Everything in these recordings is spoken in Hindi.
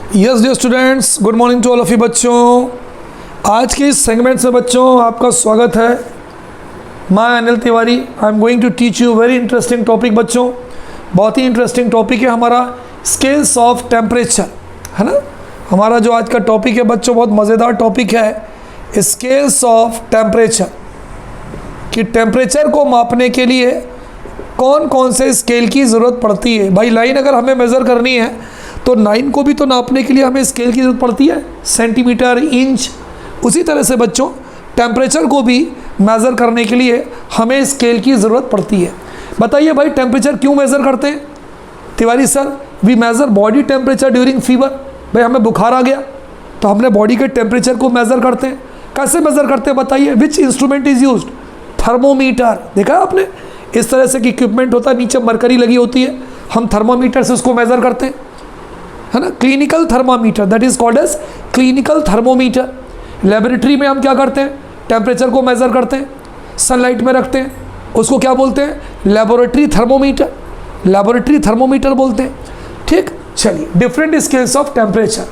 Yes dear students, good morning to all of you बच्चों। आज के इस सेगमेंट में बच्चों आपका स्वागत है। मैं Anil Tiwari, I am going to teach you very interesting topic बच्चों। बहुत ही इंटरेस्टिंग टॉपिक है हमारा स्केल्स ऑफ टेम्परेचर, है ना। हमारा जो आज का टॉपिक है बच्चों बहुत मज़ेदार टॉपिक है, स्केल्स ऑफ टेम्परेचर। कि टेम्परेचर को मापने के लिए कौन कौन से स्केल की ज़रूरत पड़ती है। भाई लाइन अगर हमें मेज़र करनी है तो लाइन को भी तो नापने के लिए हमें स्केल की ज़रूरत पड़ती है, सेंटीमीटर, इंच। उसी तरह से बच्चों टेम्परेचर को भी मेज़र करने के लिए हमें स्केल की ज़रूरत पड़ती है। बताइए भाई टेम्परेचर क्यों मेज़र करते हैं? Tiwari sir, we measure body temperature during fever. भाई हमें बुखार आ गया तो हमने बॉडी के टेम्परेचर को मेज़र करते हैं। कैसे मेज़र करते हैं बताइए? Which instrument is used? Thermometer. देखा आपने, इस तरह से कि इक्विपमेंट होता है, नीचे मरकरी लगी होती है, हम थर्मोमीटर से उसको मेज़र करते हैं, है ना। Clinical thermometer, that is called as clinical thermometer. Laboratory में हम क्या करते हैं? टेम्परेचर को मेज़र करते हैं, सनलाइट में रखते हैं, उसको क्या बोलते हैं? Laboratory thermometer. लेबोरेटरी थर्मोमीटर बोलते हैं। ठीक, चलिए डिफरेंट स्केल्स ऑफ टेम्परेचर।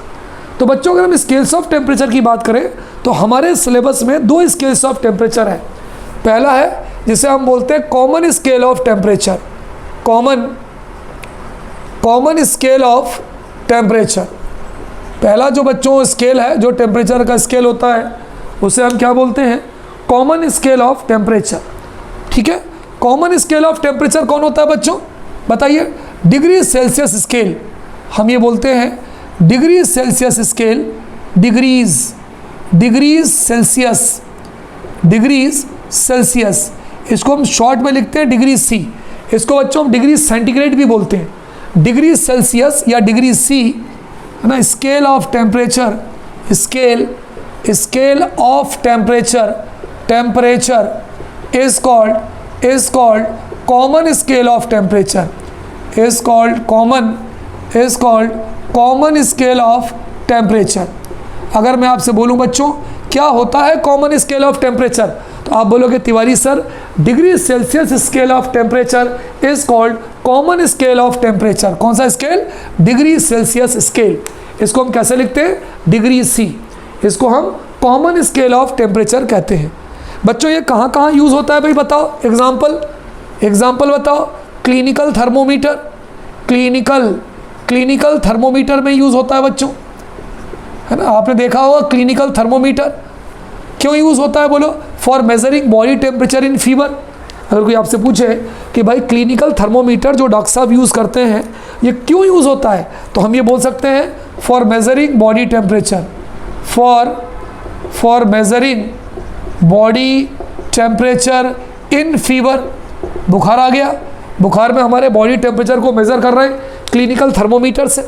तो बच्चों अगर हम स्केल्स ऑफ टेम्परेचर की बात करें तो हमारे सिलेबस में दो स्केल्स ऑफ टेम्परेचर है। पहला है जिसे हम बोलते हैं common scale of temperature. Common scale of temperature, पहला जो बच्चों स्केल है, जो टेम्परेचर का स्केल होता है, उसे हम क्या बोलते हैं? Common scale of temperature. ठीक है, कॉमन स्केल ऑफ टेम्परेचर कौन होता है बच्चों? बताइए। डिग्री सेल्सियस स्केल, हम ये बोलते हैं degree Celsius scale. Degrees Celsius, इसको हम शॉर्ट में लिखते हैं डिग्री सी। इसको बच्चों हम डिग्री सेंटीग्रेड भी बोलते हैं। डिग्री सेल्सियस या डिग्री सी, है ना। Scale of temperature, scale of temperature is called common scale of temperature, is called common scale of temperature. अगर मैं आपसे बोलूं बच्चों क्या होता है कॉमन स्केल ऑफ टेम्परेचर, तो आप बोलोगे Tiwari sir degree Celsius scale of temperature is called common scale of temperature. कौन सा स्केल? Degree Celsius scale. इसको हम कैसे लिखते हैं? Degree C. इसको हम कॉमन स्केल ऑफ टेम्परेचर कहते हैं। बच्चों ये कहाँ कहाँ यूज़ होता है भाई बताओ? एग्जाम्पल बताओ। क्लिनिकल थर्मोमीटर में यूज़ होता है बच्चों, है ना। आपने देखा होगा क्लिनिकल थर्मोमीटर क्यों यूज़ होता है बोलो? For measuring body temperature in fever. अगर कोई आपसे पूछे कि भाई क्लिनिकल थर्मोमीटर जो डॉक्टर साहब यूज़ करते हैं ये क्यों यूज़ होता है, तो हम ये बोल सकते हैं for measuring body temperature, for measuring body temperature in fever. बुखार आ गया, बुखार में हमारे बॉडी टेम्परेचर को मेज़र कर रहे हैं क्लिनिकल थर्मोमीटर से।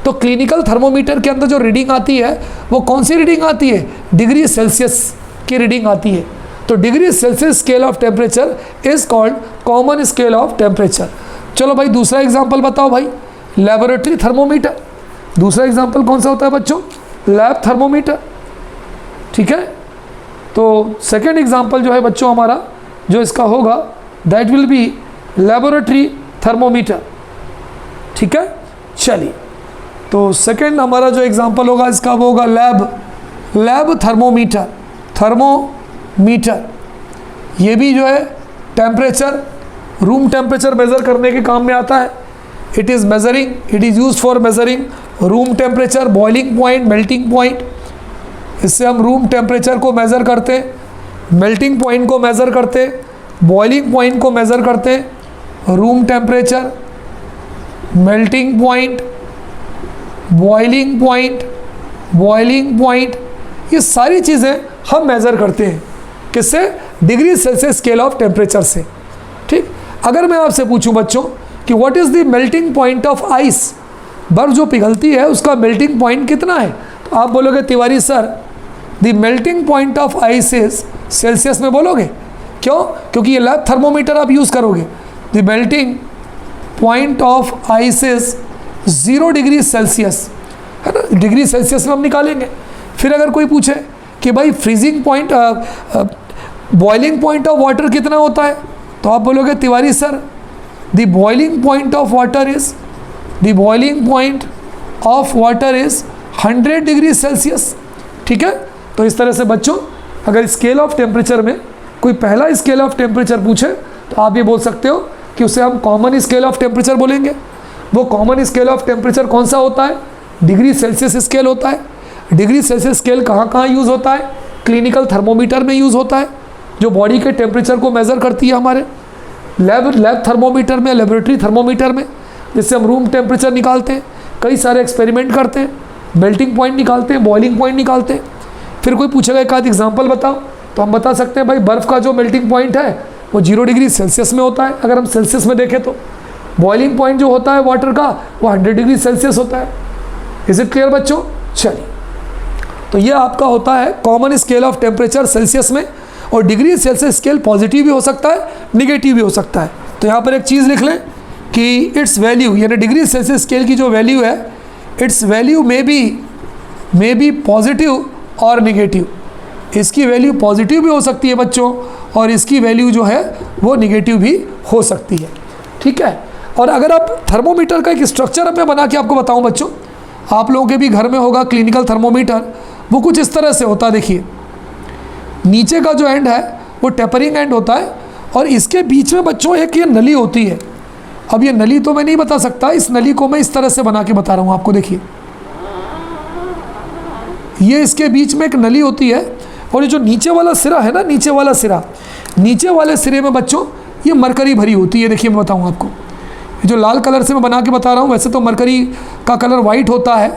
तो क्लिनिकल थर्मोमीटर के अंदर जो रीडिंग आती है वो कौन सी रीडिंग आती है? डिग्री सेल्सियस की रीडिंग आती है। तो degree Celsius scale of temperature is called common scale of temperature. चलो भाई दूसरा एग्जांपल बताओ भाई। लेबोरेटरी थर्मोमीटर, दूसरा एग्जांपल कौन सा होता है बच्चों? Lab thermometer. ठीक है, तो सेकेंड एग्जांपल जो है बच्चों हमारा जो इसका होगा that will be laboratory thermometer. ठीक है, चलिए तो सेकेंड हमारा जो एग्जांपल होगा इसका वो होगा लैब थर्मोमीटर। ये भी जो है टेम्परेचर, रूम टेम्परेचर मेज़र करने के काम में आता है। It is use for measuring room temperature, boiling point, melting point. इससे हम रूम टेम्परेचर को मेज़र करते हैं, मेल्टिंग पॉइंट को मेज़र करते हैं, बॉइलिंग पॉइंट को मेज़र करते हैं। Room temperature, melting point, boiling point, ये सारी चीज़ें हम मेज़र करते हैं। किससे? Degree Celsius scale of temperature से। ठीक, अगर मैं आपसे पूछूं बच्चों कि what is the melting point of ice, बर्फ़ जो पिघलती है उसका मेल्टिंग पॉइंट कितना है, तो आप बोलोगे Tiwari sir the melting point of ice is Celsius में बोलोगे। क्यों? क्योंकि ये लैब थर्मोमीटर आप यूज़ करोगे। The melting point of ice is 0 degree Celsius, है ना। डिग्री सेल्सियस में हम निकालेंगे। फिर अगर कोई पूछे कि भाई freezing point, boiling point of water कितना होता है, तो आप बोलोगे Tiwari sir the boiling point of water is 100 degree Celsius. ठीक है, तो इस तरह से बच्चों अगर स्केल ऑफ टेम्परेचर में कोई पहला स्केल ऑफ टेम्परेचर पूछे तो आप ये बोल सकते हो कि उसे हम कॉमन स्केल ऑफ टेम्परेचर बोलेंगे। वो कॉमन स्केल ऑफ टेम्परेचर कौन सा होता है? डिग्री सेल्सियस स्केल होता है। डिग्री सेल्सियस स्केल कहाँ कहाँ यूज़ होता है? क्लिनिकल थर्मोमीटर में यूज़ होता है, जो बॉडी के टेम्परेचर को मेज़र करती है हमारे। लैब थर्मोमीटर में, लेबोरेटरी थर्मोमीटर में, जिससे हम रूम टेम्परेचर निकालते हैं, कई सारे एक्सपेरिमेंट करते हैं, मेल्टिंग पॉइंट निकालते हैं, बॉइलिंग पॉइंट निकालते हैं। फिर कोई पूछेगा एक आध एग्जाम्पल बताओ, तो हम बता सकते हैं भाई बर्फ़ का जो मेल्टिंग पॉइंट है वो 0 डिग्री सेल्सियस में होता है, अगर हम सेल्सियस में देखें तो। बॉइलिंग पॉइंट जो होता है वाटर का वो 100 डिग्री सेल्सियस होता है। इज इट क्लियर बच्चों? चलिए, तो ये आपका होता है common scale of temperature Celsius में। और डिग्री सेल्सियस स्केल पॉजिटिव भी हो सकता है, निगेटिव भी हो सकता है। तो यहाँ पर एक चीज़ लिख लें कि इट्स वैल्यू, यानी डिग्री सेल्सियस स्केल की जो वैल्यू है, it's value may be positive और निगेटिव। इसकी वैल्यू पॉजिटिव भी हो सकती है बच्चों, और इसकी वैल्यू जो है वो निगेटिव भी हो सकती है। ठीक है, और अगर आप थर्मोमीटर का एक स्ट्रक्चर मैं बना के आपको बताऊं बच्चों, आप लोगों के भी घर में होगा क्लिनिकल थर्मोमीटर, वो कुछ इस तरह से होता है। देखिए, नीचे का जो एंड है वो टेपरिंग एंड होता है, और इसके बीच में बच्चों एक ये नली होती है। अब ये नली तो मैं नहीं बता सकता, इस नली को मैं इस तरह से बना के बता रहा हूँ आपको। देखिए, ये इसके बीच में एक नली होती है, और ये जो नीचे वाला सिरा है ना, नीचे वाले सिरे में बच्चों ये मरकरी भरी होती है। देखिए, मैं बताऊँ आपको, ये जो लाल कलर से मैं बना के बता रहा हूँ, वैसे तो मरकरी का कलर वाइट होता है,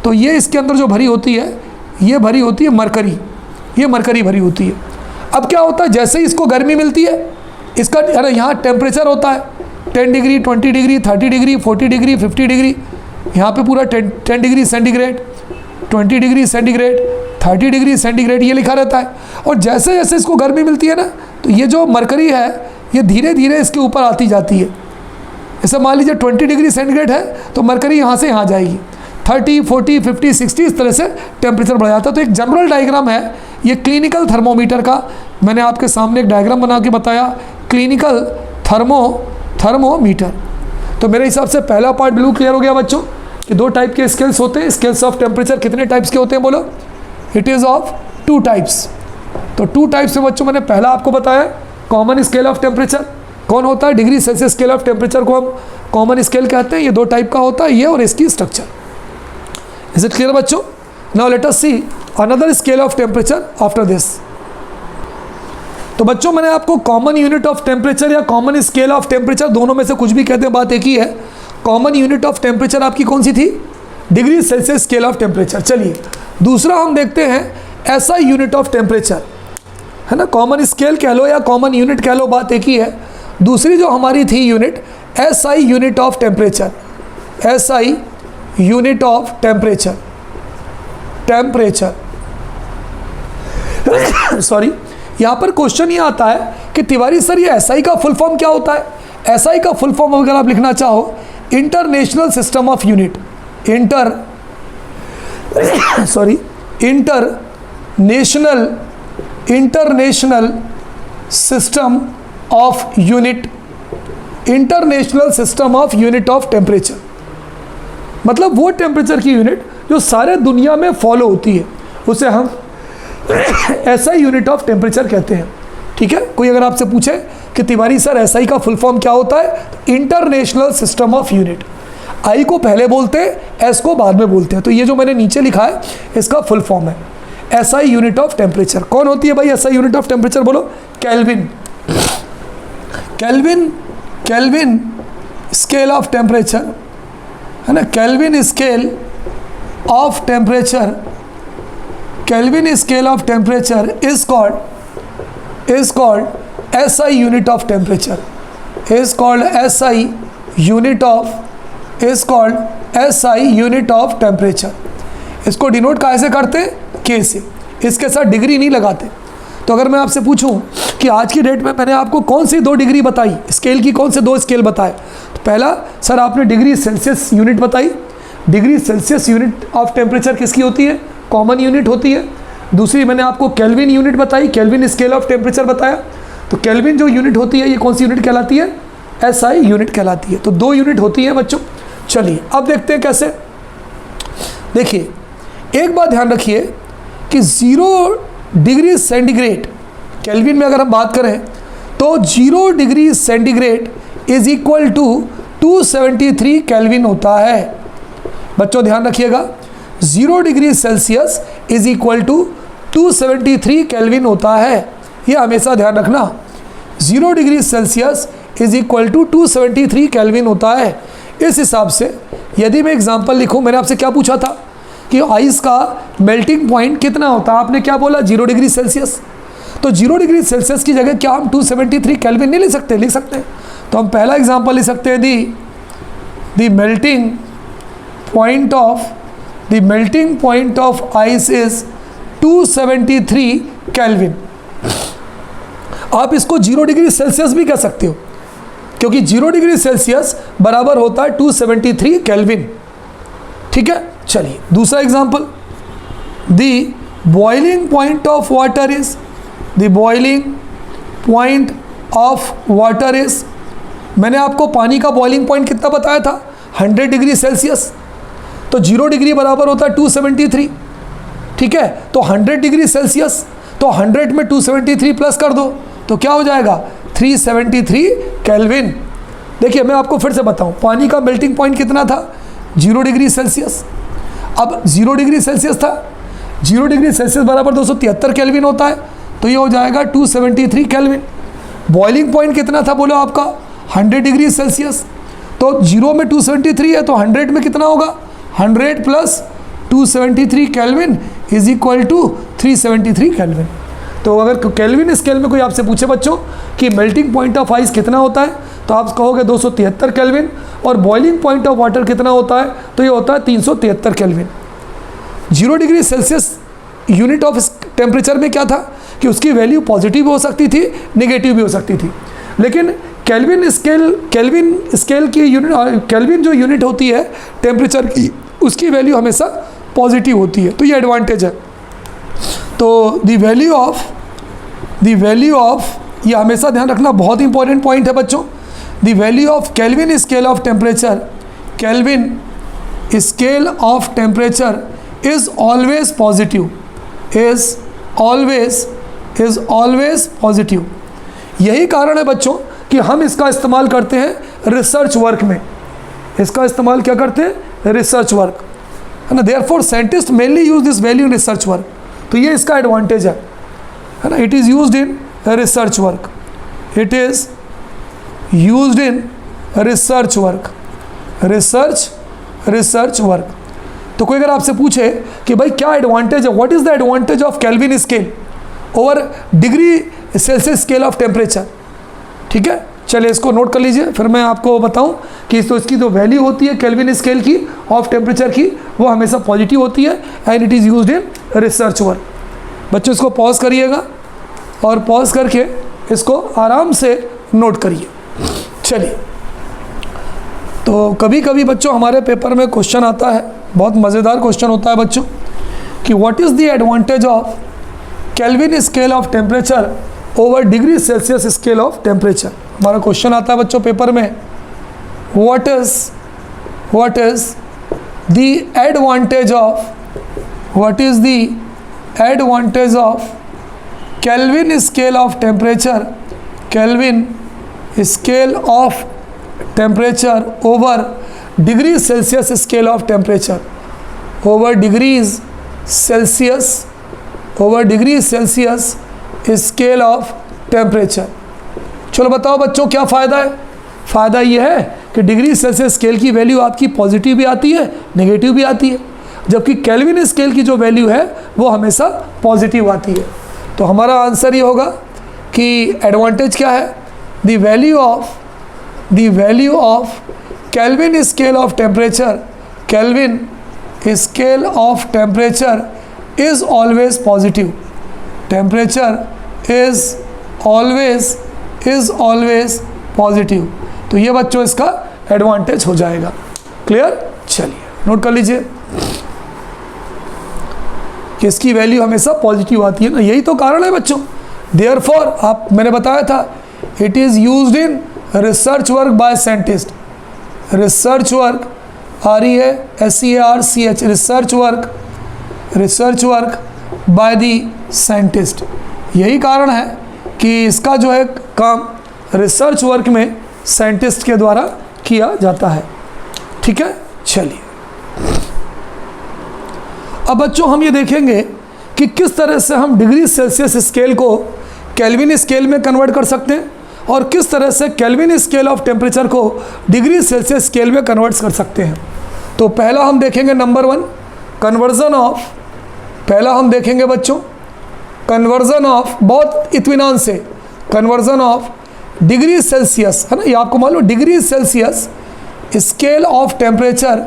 तो ये इसके अंदर जो भरी होती है, ये भरी होती है मरकरी, ये मरकरी भरी होती है। अब क्या होता है, जैसे ही इसको गर्मी मिलती है, इसका अरे यहाँ टेम्परेचर होता है 10 degree, 20 degree, 30 degree, 40 degree, 50 degree, यहाँ पे पूरा 10 degree centigrade, 20 degree centigrade, 30 degree centigrade ये लिखा रहता है। और जैसे जैसे इसको गर्मी मिलती है ना, तो ये जो मरकरी है ये धीरे धीरे इसके ऊपर आती जाती है। जैसे मान लीजिए 20 डिग्री सेंटीग्रेड है, तो मरकरी यहाँ से यहाँ जाएगी, 30, 40, 50, 60 इस तरह से टेम्परेचर बढ़ जाता है। तो एक जनरल डायग्राम है ये क्लिनिकल थर्मोमीटर का, मैंने आपके सामने एक डायग्राम बना के बताया, क्लिनिकल थर्मोमीटर। तो मेरे हिसाब से पहला पार्ट बिल्कुल क्लियर हो गया बच्चों कि 2 टाइप के स्केल्स होते हैं। स्केल्स ऑफ टेम्परेचर कितने टाइप्स के होते हैं बोलो? It is of 2 types. तो 2 टाइप्स में बच्चों मैंने पहला आपको बताया कॉमन स्केल ऑफ टेम्परेचर। कौन होता है? Degree Celsius scale of temperature को हम कॉमन स्केल कहते हैं। ये 2 टाइप का होता है, ये और इसकी स्ट्रक्चर। इज इट क्लियर बच्चों? Now let us see another scale of temperature after this. तो बच्चों मैंने आपको कॉमन यूनिट ऑफ टेम्परेचर या कॉमन स्केल ऑफ टेम्परेचर, दोनों में से कुछ भी कहते हैं, बात एक ही है। कॉमन यूनिट ऑफ टेम्परेचर आपकी कौन सी थी? Degree Celsius scale of temperature. चलिए दूसरा हम देखते हैं एसआई यूनिट ऑफ टेम्परेचर, है ना। कॉमन स्केल कह लो या कॉमन यूनिट कह लो, बात एक ही है। दूसरी जो हमारी थी unit, SI unit of temperature. SI unit of temperature, sorry, यहाँ पर क्वेश्चन ये आता है कि तिवारी सर ये एसआई का फुल फॉर्म क्या होता है? एसआई का फुल फॉर्म अगर आप लिखना चाहो, international system of unit, international system of unit, international system of unit of temperature. मतलब वो टेम्परेचर की यूनिट जो सारे दुनिया में फॉलो होती है, उसे हम एसआई यूनिट ऑफ टेम्परेचर कहते हैं। ठीक है, कोई अगर आपसे पूछे कि तिवारी सर एसआई का फुल फॉर्म क्या होता है, तो इंटरनेशनल सिस्टम ऑफ यूनिट। आई को पहले बोलते हैं, एस को बाद में बोलते हैं। तो ये जो मैंने नीचे लिखा है इसका फुल फॉर्म है एसआई यूनिट ऑफ टेम्परेचर। कौन होती है भाई एसआई यूनिट ऑफ टेम्परेचर? बोलो। Kelvin. Kelvin scale of temperature, है ना। Kelvin scale of temperature, kelvin scale of temperature is called SI unit of temperature, is called SI unit of temperature. इसको डिनोट कैसे करते हैं? के से, इसके साथ डिग्री नहीं लगाते। तो अगर मैं आपसे पूछूं कि आज की डेट में मैंने आपको कौन सी 2 डिग्री बताई, स्केल की कौन से 2 स्केल बताए, तो पहला सर आपने डिग्री सेल्सियस यूनिट बताई। Degree Celsius unit of temperature किसकी होती है? कॉमन यूनिट होती है। दूसरी मैंने आपको केल्विन यूनिट बताई, केल्विन स्केल ऑफ टेम्परेचर बताया। तो केल्विन जो यूनिट होती है ये कौन सी यूनिट कहलाती है? एसआई यूनिट कहलाती है। तो 2 यूनिट होती है बच्चों। चलिए अब देखते हैं कैसे। देखिए एक बात ध्यान रखिए कि 0 डिग्री सेंटीग्रेड, केल्विन में अगर हम बात करें तो 0 degree centigrade is equal to 273 kelvin होता है। बच्चों ध्यान रखिएगा, 0 degree Celsius is equal to 273 kelvin होता है। ये हमेशा ध्यान रखना, 0 degree Celsius is equal to 273 kelvin होता है। इस हिसाब से यदि मैं एग्जांपल लिखूं, मैंने आपसे क्या पूछा था कि आइस का मेल्टिंग पॉइंट कितना होता है, आपने क्या बोला 0 डिग्री सेल्सियस। तो 0 डिग्री सेल्सियस की जगह क्या हम 273 केल्विन नहीं लिख सकते? लिख सकते हैं। तो हम पहला एग्जांपल लिख सकते हैं, the melting point of ice is 273 kelvin. आप इसको 0 डिग्री सेल्सियस भी कह सकते हो, क्योंकि 0 डिग्री सेल्सियस बराबर होता है 273 केल्विन। ठीक है, चलिए दूसरा example, the boiling point of water is, the boiling point of water is, मैंने आपको पानी का बॉइलिंग पॉइंट कितना बताया था? 100 डिग्री सेल्सियस। तो 0 डिग्री बराबर होता है 273। ठीक है, तो 100 डिग्री सेल्सियस, तो 100 में 273 प्लस कर दो तो क्या हो जाएगा? 373 केल्विन। देखिए मैं आपको फिर से बताऊं, पानी का मेल्टिंग पॉइंट कितना था? 0 डिग्री सेल्सियस। अब 0 डिग्री सेल्सियस था, 0 डिग्री सेल्सियस बराबर 273 केल्विन होता है, तो ये हो जाएगा 273 केल्विन। बॉइलिंग पॉइंट कितना था बोलो आपका? 100 डिग्री सेल्सियस। तो 0 में 273 है, तो 100 में कितना होगा? 100 plus 273 kelvin is equal to 373 kelvin. तो अगर केल्विन स्केल में कोई आपसे पूछे बच्चों कि मेल्टिंग पॉइंट ऑफ आइस कितना होता है, तो आप कहोगे 273 केल्विन, और बॉइलिंग पॉइंट ऑफ वाटर कितना होता है, तो ये होता है 373 kelvin. 0 degree Celsius unit of temperature में क्या था कि उसकी वैल्यू पॉजिटिव हो सकती थी, नेगेटिव भी हो सकती थी, लेकिन केल्विन स्केल की यूनिट, केल्विन जो यूनिट होती है टेम्परेचर की, उसकी वैल्यू हमेशा पॉजिटिव होती है। तो ये एडवांटेज है। तो द वैल्यू ऑफ, ये हमेशा ध्यान रखना, बहुत इंपॉर्टेंट पॉइंट है बच्चों, the value of kelvin scale of temperature, kelvin scale of temperature is always positive, is always positive. यही कारण है बच्चों कि हम इसका इस्तेमाल करते हैं रिसर्च वर्क में। इसका इस्तेमाल क्या करते हैं? रिसर्च वर्क, है ना। Therefore scientist mainly use this value in research work. तो ये इसका एडवांटेज है ना। It is used in research work, it is used in research work, research work. तो कोई अगर आपसे पूछे कि भाई क्या एडवांटेज है, what is the advantage of kelvin scale over degree Celsius scale of temperature, ठीक है, चलिए इसको नोट कर लीजिए, फिर मैं आपको बताऊं कि तो इसकी जो वैल्यू होती है केल्विन स्केल की ऑफ टेम्परेचर की, वो हमेशा पॉजिटिव होती है and it is used in research work. बच्चों इसको पॉज करिएगा और पॉज करके इसको आराम से नोट करिए। चलिए, तो कभी कभी बच्चों हमारे पेपर में क्वेश्चन आता है, बहुत मज़ेदार क्वेश्चन होता है बच्चों, कि what is the advantage of kelvin scale of temperature over degree Celsius scale of temperature. हमारा क्वेश्चन आता है बच्चों पेपर में, what is the advantage of kelvin scale of temperature, kelvin scale of temperature over degree Celsius scale of temperature, over degree Celsius scale of temperature. चलो बताओ बच्चों क्या फ़ायदा है? फ़ायदा ये है कि डिग्री सेल्सियस स्केल की वैल्यू आपकी पॉजिटिव भी आती है, नेगेटिव भी आती है, जबकि केल्विन स्केल की जो वैल्यू है वो हमेशा पॉजिटिव आती है। तो हमारा आंसर ये होगा कि एडवांटेज क्या है? The value of kelvin scale of temperature, kelvin scale of temperature is always positive, temperature is always positive. तो ये बच्चों इसका एडवांटेज हो जाएगा। क्लियर? चलिए नोट कर लीजिए कि इसकी वैल्यू हमेशा पॉजिटिव आती है ना, यही तो कारण है बच्चों। देयरफॉर आप, मैंने बताया था, it is used in research work by scientist. Research work, RESEARCH, research work research work by the scientist. यही कारण है कि इसका जो है काम रिसर्च वर्क में साइंटिस्ट के द्वारा किया जाता है। ठीक है, चलिए अब बच्चों हम ये देखेंगे कि किस तरह से हम डिग्री सेल्सियस स्केल को केल्विन स्केल में कन्वर्ट कर सकते हैं और किस तरह से केल्विन स्केल ऑफ टेम्परेचर को डिग्री सेल्सियस स्केल में कन्वर्ट कर सकते हैं। तो पहला हम देखेंगे नंबर 1 कन्वर्जन ऑफ, पहला हम देखेंगे बच्चों कन्वर्जन ऑफ, बहुत इत्मीनान से, कन्वर्जन ऑफ डिग्री सेल्सियस, है ना, ये आपको मालूम, degree Celsius scale of temperature,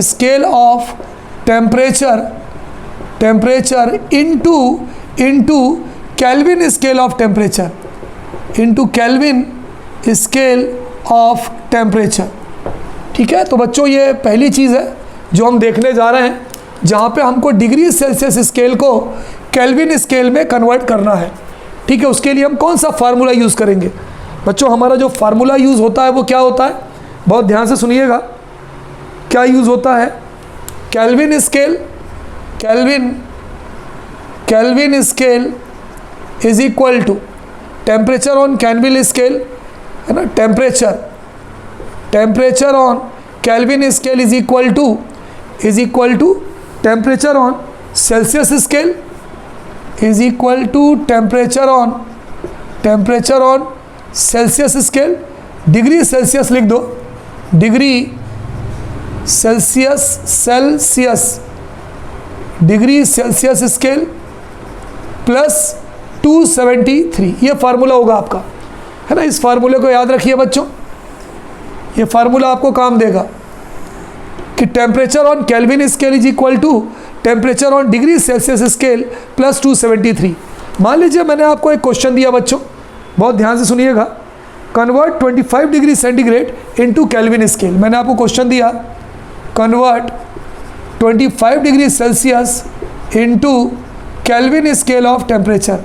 scale of temperature into kelvin scale of temperature, into kelvin scale of temperature. ठीक है, तो बच्चों ये पहली चीज़ है जो हम देखने जा रहे हैं, जहाँ पे हमको डिग्री सेल्सियस स्केल को केल्विन स्केल में कन्वर्ट करना है। ठीक है, उसके लिए हम कौन सा फार्मूला यूज़ करेंगे बच्चों? हमारा जो फार्मूला यूज़ होता है वो क्या होता है, बहुत ध्यान से सुनिएगा, क्या यूज़ होता है? Kelvin scale, kelvin scale is equal to temperature on kelvin scale, है ना, temperature on kelvin scale is equal to temperature on Celsius scale is equal to temperature on Celsius scale. Degree Celsius लिख दो, degree Celsius degree Celsius scale plus 273, ये फार्मूला होगा आपका, है ना। इस फार्मूले को याद रखिए बच्चों, ये फार्मूला आपको काम देगा कि temperature on kelvin scale is equal to temperature on degree Celsius scale plus 273। मान लीजिए मैंने आपको एक क्वेश्चन दिया बच्चों, बहुत ध्यान से सुनिएगा, convert 25 degree centigrade into kelvin scale. मैंने आपको क्वेश्चन दिया convert 25 degree Celsius into kelvin scale of temperature,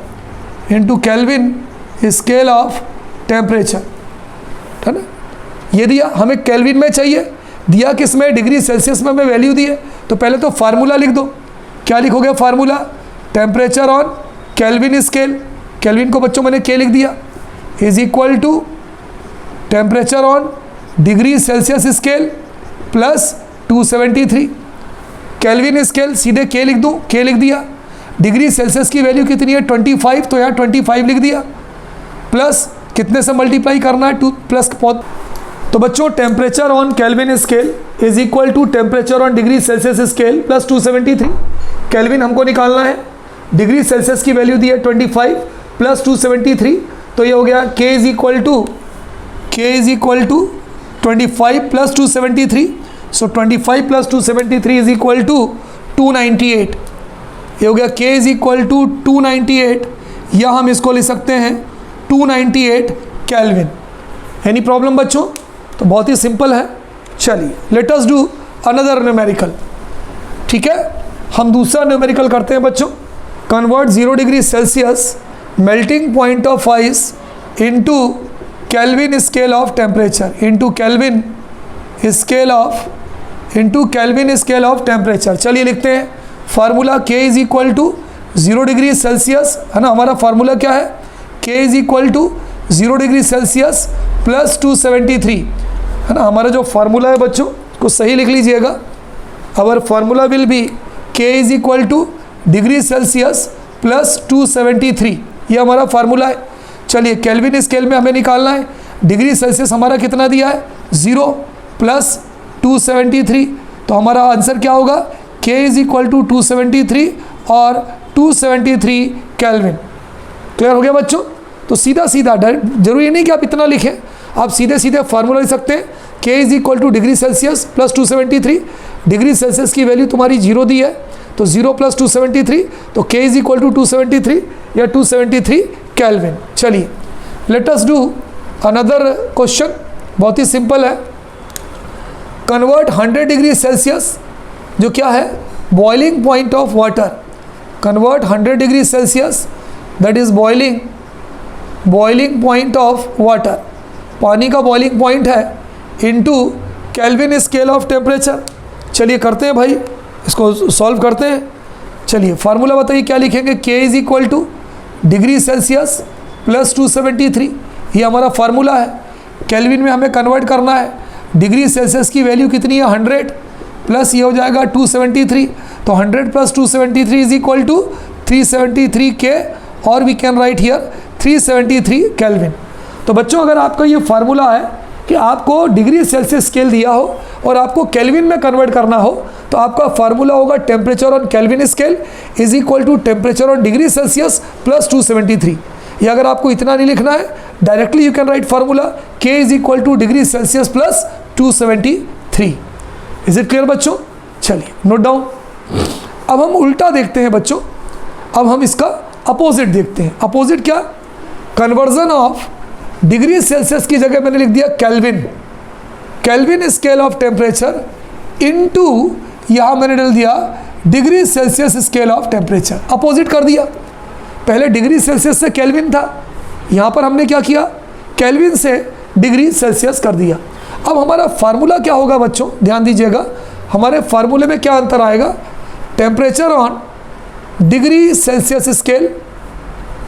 into kelvin scale of temperature, है ना। ये दिया हमें केल्विन में चाहिए, दिया किस में, डिग्री सेल्सियस में हमें वैल्यू दी है, तो पहले तो फार्मूला लिख दो। क्या लिखोगे formula? Temperature on kelvin scale, kelvin को बच्चों मैंने के लिख दिया, is equal to temperature on degree Celsius scale plus 273। Kelvin scale सीधे के लिख दूँ, के लिख दिया, डिग्री सेल्सियस की वैल्यू कितनी है 25, तो यहाँ 25 लिख दिया, प्लस कितने से मल्टीप्लाई करना है 2 प्लस। तो बच्चों temperature on kelvin scale is equal to temperature on degree Celsius scale plus 273। Kelvin हमको निकालना है, डिग्री सेल्सियस की वैल्यू दी है 25 प्लस 273, तो ये हो गया K is equal to 25 plus 273। So 25 plus 273 is equal to 298। ये हो गया के इज इक्वल टू 298, या हम इसको लिख सकते हैं 298 केल्विन। एनी प्रॉब्लम बच्चों? तो बहुत ही सिंपल है। चलिए let us do another numerical. ठीक है, हम दूसरा न्यूमेरिकल करते हैं बच्चों। Convert 0 degree Celsius melting point of ice into kelvin scale of temperature, into kelvin scale of temperature. चलिए लिखते हैं formula K is equal to 0 degree Celsius, है ना। हमारा फार्मूला क्या है? K is equal to 0 degree Celsius plus 273, है ना। हमारा जो फार्मूला है बच्चों को सही लिख लीजिएगा। आवर फार्मूला विल बी के is equal to degree Celsius plus 273, ये हमारा फार्मूला है। चलिए केल्विन स्केल में हमें निकालना है, डिग्री सेल्सियस हमारा कितना दिया है 0 प्लस 273, तो हमारा आंसर क्या होगा? के इज इक्वल टू 273 और 273 केल्विन। क्लियर हो गया बच्चों? तो सीधा सीधा, जरूरी नहीं कि आप इतना लिखें, आप सीधे सीधे फार्मूला लिख सकते हैं के is equal to degree Celsius plus 273। Degree Celsius की वैल्यू तुम्हारी 0 दी है, तो 0 प्लस 273, तो के इज इक्वल टू 273 या 273 केल्विन। चलिए let us do another question, बहुत ही सिंपल है। कन्वर्ट 100 डिग्री सेल्सियस, जो क्या है boiling point of water, convert 100 degree Celsius that is boiling point of water, पानी का बॉइलिंग पॉइंट है, into kelvin scale of temperature. चलिए करते हैं भाई, इसको सॉल्व करते हैं। चलिए फार्मूला बताइए क्या लिखेंगे, K is equal to degree Celsius plus 273, ये हमारा फार्मूला है। केल्विन में हमें कन्वर्ट करना है, डिग्री सेल्सियस की वैल्यू कितनी है 100 प्लस ये हो जाएगा 273, तो 100 plus 273 is equal to 373 K और we can write here 373 kelvin. तो बच्चों अगर आपका ये फार्मूला है कि आपको डिग्री सेल्सियस स्केल दिया हो और आपको केल्विन में कन्वर्ट करना हो, तो आपका फार्मूला होगा temperature on kelvin scale is equal to temperature on degree Celsius plus 273। या अगर आपको इतना नहीं लिखना है, directly you can write formula K is equal to degree Celsius plus 273। Is it clear बच्चों? चलिए नोट डाउन। अब हम उल्टा देखते हैं बच्चों, अब हम इसका अपोजिट देखते हैं। अपोजिट क्या? कन्वर्जन ऑफ डिग्री सेल्सियस की जगह मैंने लिख दिया kelvin, kelvin scale of temperature into यहाँ मैंने डाल दिया degree Celsius scale of temperature. Opposite कर दिया, पहले डिग्री सेल्सियस से केल्विन था, यहाँ पर हमने क्या किया, केल्विन से डिग्री सेल्सियस कर दिया। अब हमारा फार्मूला क्या होगा बच्चों, ध्यान दीजिएगा, हमारे फार्मूले में क्या अंतर आएगा, temperature on degree Celsius scale,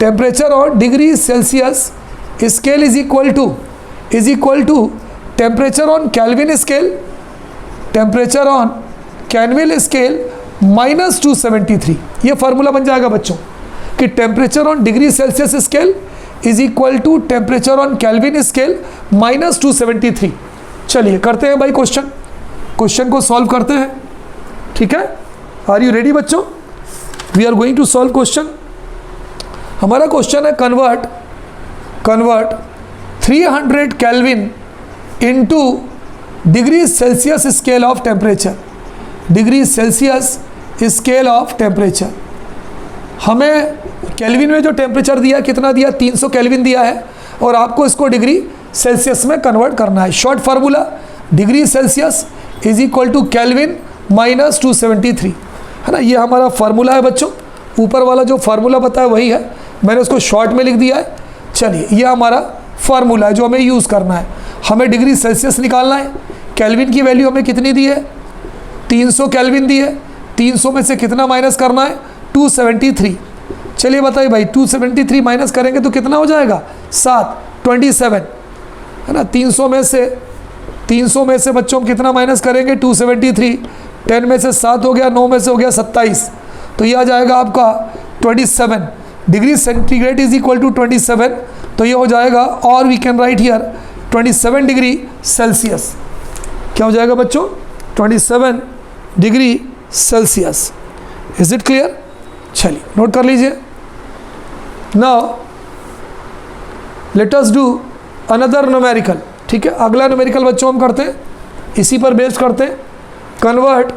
temperature on degree Celsius scale is equal to temperature on kelvin scale, temperature on kelvin scale minus 273। ये फार्मूला बन जाएगा बच्चों कि temperature on degree Celsius scale is equal to temperature on kelvin scale minus 273। चलिए करते हैं भाई क्वेश्चन को सॉल्व करते हैं, ठीक है। आर यू रेडी बच्चों? We are going to solve question. हमारा क्वेश्चन है convert 300 kelvin into degree Celsius scale of temperature, degree Celsius scale of temperature. हमें केल्विन में जो टेम्परेचर दिया कितना दिया, 300 केल्विन दिया है और आपको इसको डिग्री सेल्सियस में कन्वर्ट करना है। Short formula degree Celsius is equal to kelvin minus 273, है ना। ये हमारा फार्मूला है बच्चों, ऊपर वाला जो फार्मूला बताया वही है, मैंने उसको शॉर्ट में लिख दिया है। चलिए ये हमारा फार्मूला है जो हमें यूज़ करना है। हमें डिग्री सेल्सियस निकालना है, केल्विन की वैल्यू हमें कितनी दी है, 300 केल्विन दी है, 300 में से कितना माइनस करना है, 273। चलिए बताइए भाई 273 माइनस करेंगे तो कितना हो जाएगा, 27, है ना। 300 में से बच्चों हम कितना माइनस करेंगे, 273, 10 में से 7 हो गया, 9 में से हो गया 27, तो ये आ जाएगा आपका 27 degree centigrade is equal to 27, तो ये हो जाएगा, और we can write here 27 degree Celsius. क्या हो जाएगा बच्चों, 27 degree Celsius. Is it clear? चलिए नोट कर लीजिए। Now let us do another numerical, ठीक है। अगला न्यूमेरिकल बच्चों हम करते हैं, इसी पर बेस्ड करते हैं। कन्वर्ट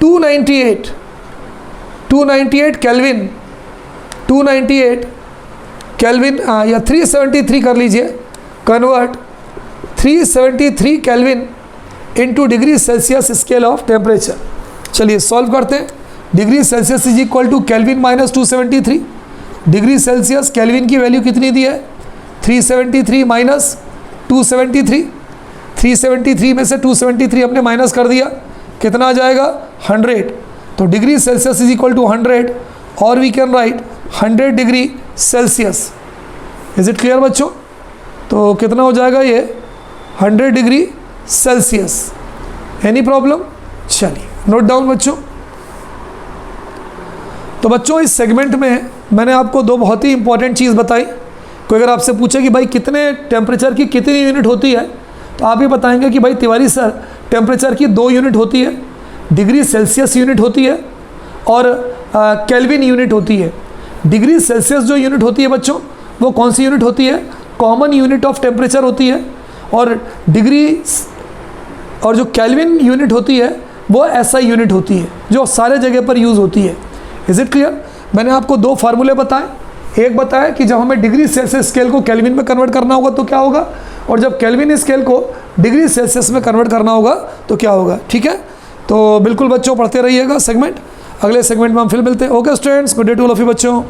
298 केल्विन, 298 केल्विन या 373 कर लीजिए, convert 373 kelvin into degree Celsius scale of temperature. चलिए सॉल्व करते हैं। Degree Celsius is equal to kelvin minus 273। Degree Celsius kelvin की वैल्यू कितनी दी है, 373 माइनस 273। 373 में से 273 हमने माइनस कर दिया, कितना आ जाएगा, 100। तो degree Celsius is equal to 100 और we can write 100 degree Celsius. Is it clear बच्चों? तो कितना हो जाएगा ये, 100 डिग्री सेल्सियस। Any problem? चलिए नोट डाउन बच्चों। तो बच्चों इस सेगमेंट में मैंने आपको दो बहुत ही इंपॉर्टेंट चीज़ बताई। कोई अगर आपसे पूछे कि भाई कितने टेम्परेचर की कितनी यूनिट होती है, तो आप ये बताएंगे कि भाई तिवारी सर टेम्परेचर की 2 यूनिट होती है, डिग्री सेल्सियस यूनिट होती है और केल्विन यूनिट होती है। डिग्री सेल्सियस जो यूनिट होती है बच्चों, वो कौन सी यूनिट होती है, कॉमन यूनिट ऑफ टेम्परेचर होती है, और जो केल्विन यूनिट होती है वो एसआई यूनिट होती है, जो सारे जगह पर यूज़ होती है। Is it clear? मैंने आपको 2 फार्मूले बताए, एक बताया कि जब हमें डिग्री सेल्सियस स्केल को केल्विन में कन्वर्ट करना होगा तो क्या होगा, और जब केल्विन स्केल को डिग्री सेल्सियस में कन्वर्ट करना होगा तो क्या होगा, ठीक है। तो बिल्कुल बच्चों पढ़ते रहिएगा सेगमेंट, अगले सेगमेंट में हम फिर मिलते हैं। Okay students, good day to all of you बच्चों।